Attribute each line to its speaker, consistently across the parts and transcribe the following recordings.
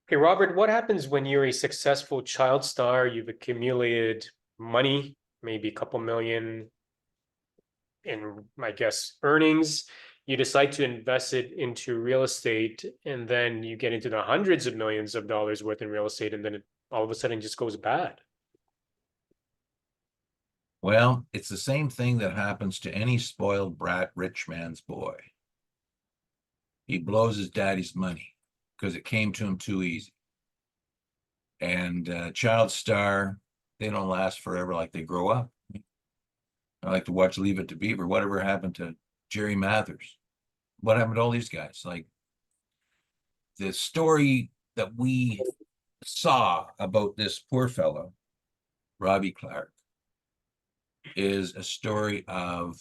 Speaker 1: Okay, Robert, what happens when you're a successful child star? You've accumulated money, maybe a couple million in, I guess, earnings. You decide to invest it into real estate, and then you get into the hundreds of millions of dollars worth in real estate, and then it all of a sudden just goes bad.
Speaker 2: Well, it's the same thing that happens to any spoiled brat rich man's boy. He blows his daddy's money because it came to him too easy. And child star, they don't last forever like they grow up. I like to watch Leave It to Beaver. Whatever happened to Jerry Mathers? What happened to all these guys? Like the story that we saw about this poor fellow, Robbie Clark, is a story of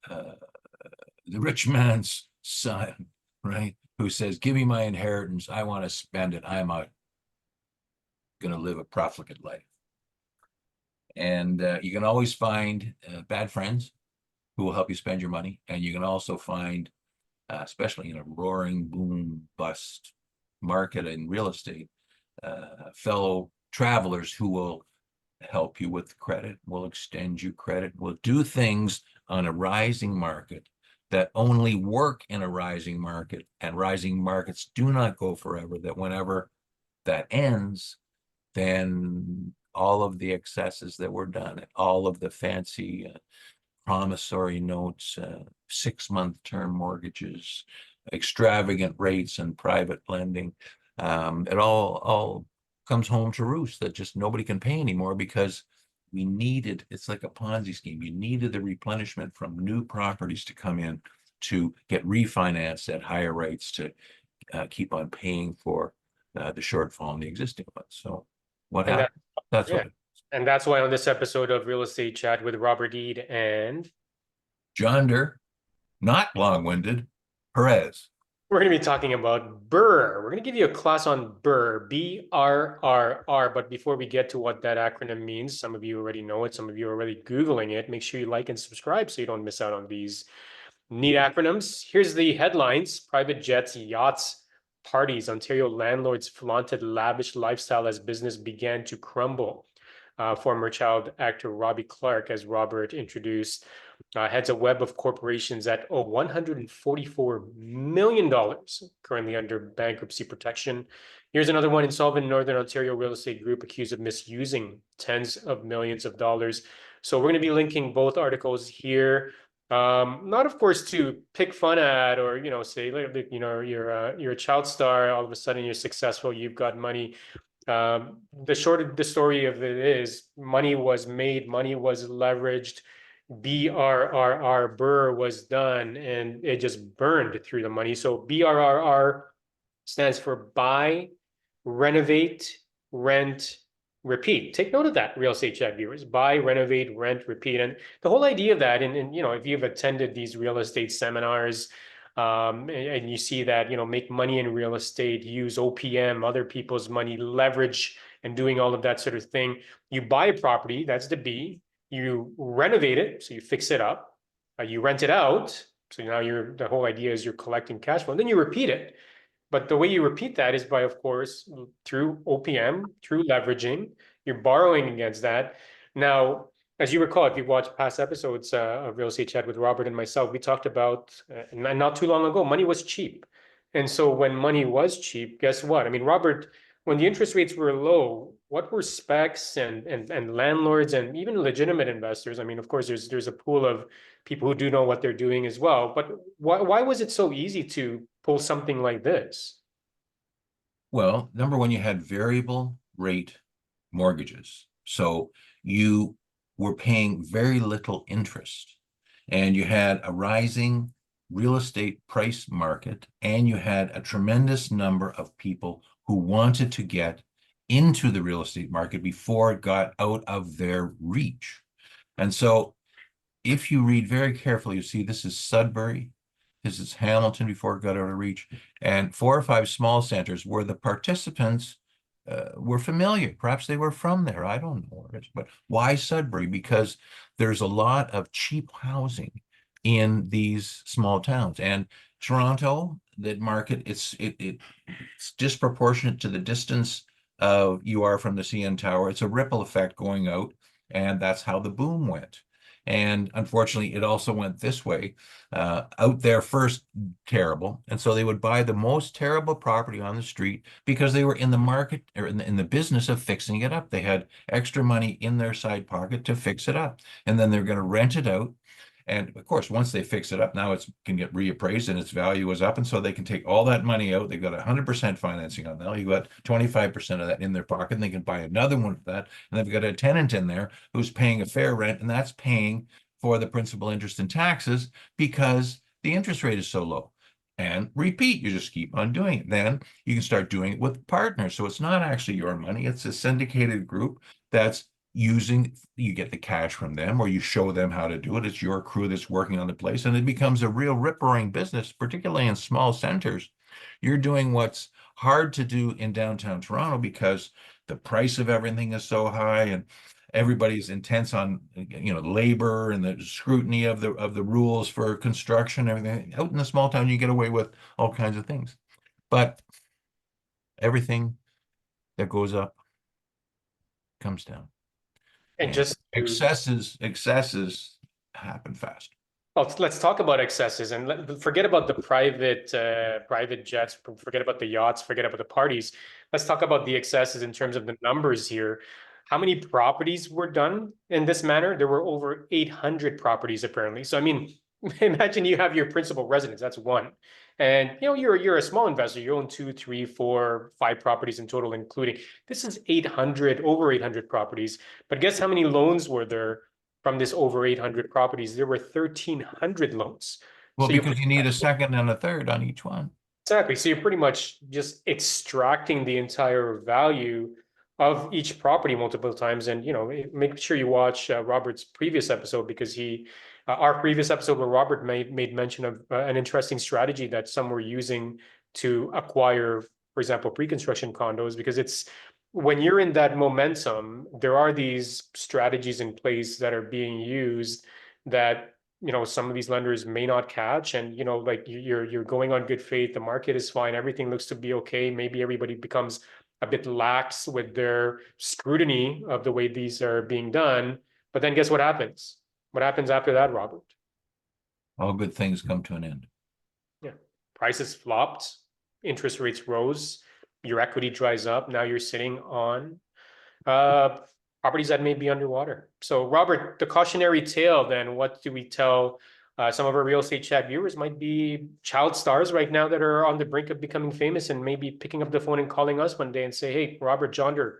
Speaker 2: the rich man's son, right? Who says, give me my inheritance. I want to spend it. I'm going to live a profligate life. And you can always find bad friends who will help you spend your money. And you can also find, especially in a roaring boom bust market in real estate, fellow travelers who will help you with credit, will extend you credit, will do things on a rising market that only work in a rising market, and rising markets do not go forever, that whenever that ends, then all of the excesses that were done, all of the fancy promissory notes, 6-month term mortgages, extravagant rates and private lending, it all comes home to roost, that just nobody can pay anymore because we needed, it's like a Ponzi scheme. You needed the replenishment from new properties to come in to get refinanced at higher rates to keep on paying for the shortfall in the existing ones. So what
Speaker 1: And
Speaker 2: happened? That's
Speaker 1: yeah,
Speaker 2: what
Speaker 1: and that's why on this episode of Real Estate Chat with Robert Eid and
Speaker 2: John Deere, not long-winded, Perez.
Speaker 1: we're going to be talking about BRRRR. We're going to give you a class on BRRRR, BRRRR. But before we get to what that acronym means, some of you already know it, some of you are already Googling it. Make sure you like and subscribe so you don't miss out on these neat acronyms. Here's the headlines: private jets, yachts, parties. Ontario landlords flaunted lavish lifestyle as business began to crumble. Former child actor Robbie Clark, as Robert introduced, heads a web of corporations that owe $144 million, currently under bankruptcy protection. Here's another one: insolvent Northern Ontario real estate group accused of misusing tens of millions of dollars. So we're going to be linking both articles here. Not of course to pick fun at, or say, you're a child star, all of a sudden you're successful, you've got money. The story of it is money was made, money was leveraged, BRRR, BRRRR was done, and it just burned through the money. So BRRR stands for buy, renovate, rent, repeat. Take note of that, real estate chat viewers: buy, renovate, rent, repeat. And the whole idea of that, and if you've attended these real estate seminars, and you see that, make money in real estate, use OPM, other people's money, leverage, and doing all of that sort of thing. You buy a property, that's the B. You renovate it, so you fix it up. You rent it out, so now the whole idea is you're collecting cash flow. And then you repeat it. But the way you repeat that is by, of course, through OPM, through leveraging. You're borrowing against that. Now, as you recall, if you watched past episodes of Real Estate Chat with Robert and myself, we talked about, not too long ago, money was cheap. And so when money was cheap, guess what? I mean, Robert, when the interest rates were low, what were specs and landlords and even legitimate investors? I mean, of course, there's a pool of people who do know what they're doing as well. But why was it so easy to pull something like this?
Speaker 2: Well, number one, you had variable rate mortgages. So you were paying very little interest, and you had a rising real estate price market, and you had a tremendous number of people who wanted to get into the real estate market before it got out of their reach. And so if you read very carefully, you see this is Sudbury, this is Hamilton before it got out of reach, and 4 or 5 small centers where the participants were familiar. Perhaps they were from there. I don't know. But why Sudbury? Because there's a lot of cheap housing in these small towns. And Toronto, that market, it's disproportionate to the distance of you are from the CN Tower. It's a ripple effect going out, and that's how the boom went. And unfortunately, it also went this way. Out there first, terrible. And so they would buy the most terrible property on the street because they were in the market or in the business of fixing it up. They had extra money in their side pocket to fix it up. And then they're going to rent it out. And of course, once they fix it up, now it can get reappraised and its value is up. And so they can take all that money out. They've got 100% financing on that. You've got 25% of that in their pocket. And they can buy another one of that. And they've got a tenant in there who's paying a fair rent, and that's paying for the principal, interest, and taxes because the interest rate is so low. And repeat, you just keep on doing it. Then you can start doing it with partners. So it's not actually your money, it's a syndicated group that's using, you get the cash from them or you show them how to do it. It's your crew that's working on the place, and it becomes a real rip-roaring business, particularly in small centers. You're doing what's hard to do in downtown Toronto because the price of everything is so high and everybody's intense on labor and the scrutiny of the rules for construction, everything. Out in the small town, you get away with all kinds of things. But everything that goes up comes down.
Speaker 1: And just to,
Speaker 2: Excesses happen fast.
Speaker 1: well, let's talk about excesses and forget about the private jets, forget about the yachts, forget about the parties. Let's talk about the excesses in terms of the numbers here. How many properties were done in this manner? There were over 800 properties apparently. So I mean, imagine you have your principal residence, that's one. And you're a small investor, you own 2, 3, 4, 5 properties in total, including this is 800, over 800 properties. But guess how many loans were there from this over 800 properties? There were 1,300 loans.
Speaker 2: Well,
Speaker 1: So
Speaker 2: because you need a second and a third on each one.
Speaker 1: exactly. So you're pretty much just extracting the entire value of each property multiple times. And, make sure you watch Robert's previous episode because our previous episode where Robert made mention of an interesting strategy that some were using to acquire, for example, pre-construction condos, because it's when you're in that momentum, there are these strategies in place that are being used that some of these lenders may not catch, and like you're going on good faith, the market is fine, everything looks to be okay, maybe everybody becomes a bit lax with their scrutiny of the way these are being done, but then guess what happens after that, Robert?
Speaker 2: All good things come to an end.
Speaker 1: Yeah, prices flopped, interest rates rose, your equity dries up, now you're sitting on properties that may be underwater. So Robert, the cautionary tale then, what do we tell some of our real estate chat viewers might be child stars right now that are on the brink of becoming famous and maybe picking up the phone and calling us one day and say, hey, Robert Jonder,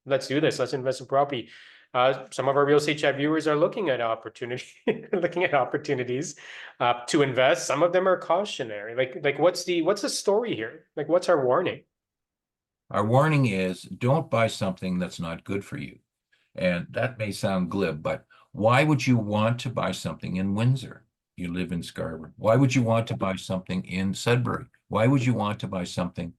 Speaker 1: let's do this, let's invest in property. Some of our real estate chat viewers are looking at opportunities to invest. Some of them are cautionary. Like what's the story here? Like what's our warning?
Speaker 2: Our warning is don't buy something that's not good for you. And that may sound glib, but why would you want to buy something in Windsor? You live in Scarborough. Why would you want to buy something in Sudbury? Why would you want to buy something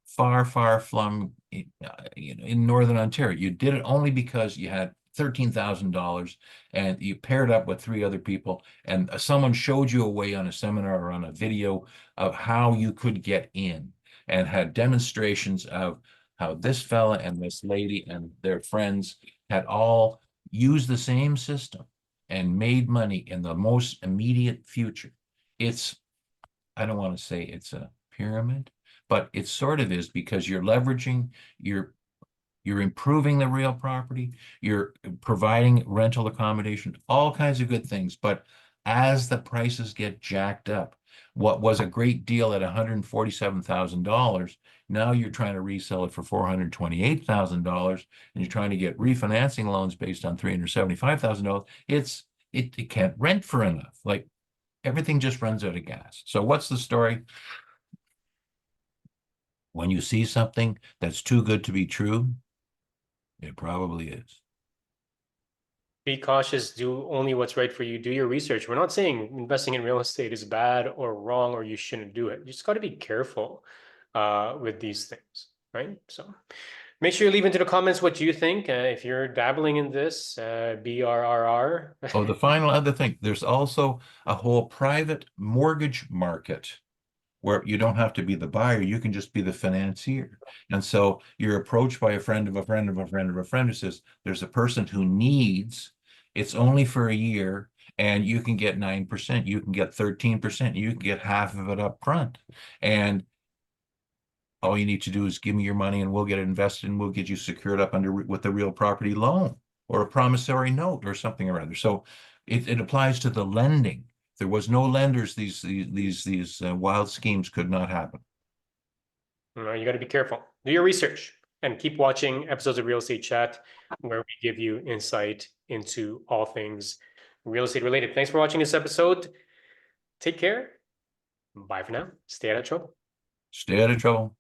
Speaker 2: far, far flung in Northern Ontario? You did it only because you had $13,000 and you paired up with 3 other people and someone showed you a way on a seminar or on a video of how you could get in, and had demonstrations of how this fella and this lady and their friends had all used the same system and made money in the most immediate future. I don't want to say it's a pyramid, but it sort of is, because you're leveraging, you're improving the real property, you're providing rental accommodation, all kinds of good things. But as the prices get jacked up, what was a great deal at $147,000, now you're trying to resell it for $428,000, and you're trying to get refinancing loans based on $375,000. It can't rent for enough. Like everything just runs out of gas. So what's the story? When you see something that's too good to be true, it probably is.
Speaker 1: Be cautious, do only what's right for you, do your research. We're not saying investing in real estate is bad or wrong or you shouldn't do it. You just got to be careful with these things, right? So make sure you leave into the comments what you think. If you're dabbling in this, BRRR.
Speaker 2: The final other thing, there's also a whole private mortgage market where you don't have to be the buyer, you can just be the financier. And so you're approached by a friend of a friend of a friend of a friend who says, there's a person who needs, it's only for a year, and you can get 9%, you can get 13%, you can get half of it up front. And all you need to do is give me your money and we'll get it invested and we'll get you secured up under with a real property loan or a promissory note or something or other. So it applies to the lending. If there was no lenders, these wild schemes could not happen.
Speaker 1: No, you got to be careful. Do your research and keep watching episodes of Real Estate Chat where we give you insight into all things real estate related. Thanks for watching this episode. Take care. Bye for now. Stay out of trouble.
Speaker 2: Stay out of trouble.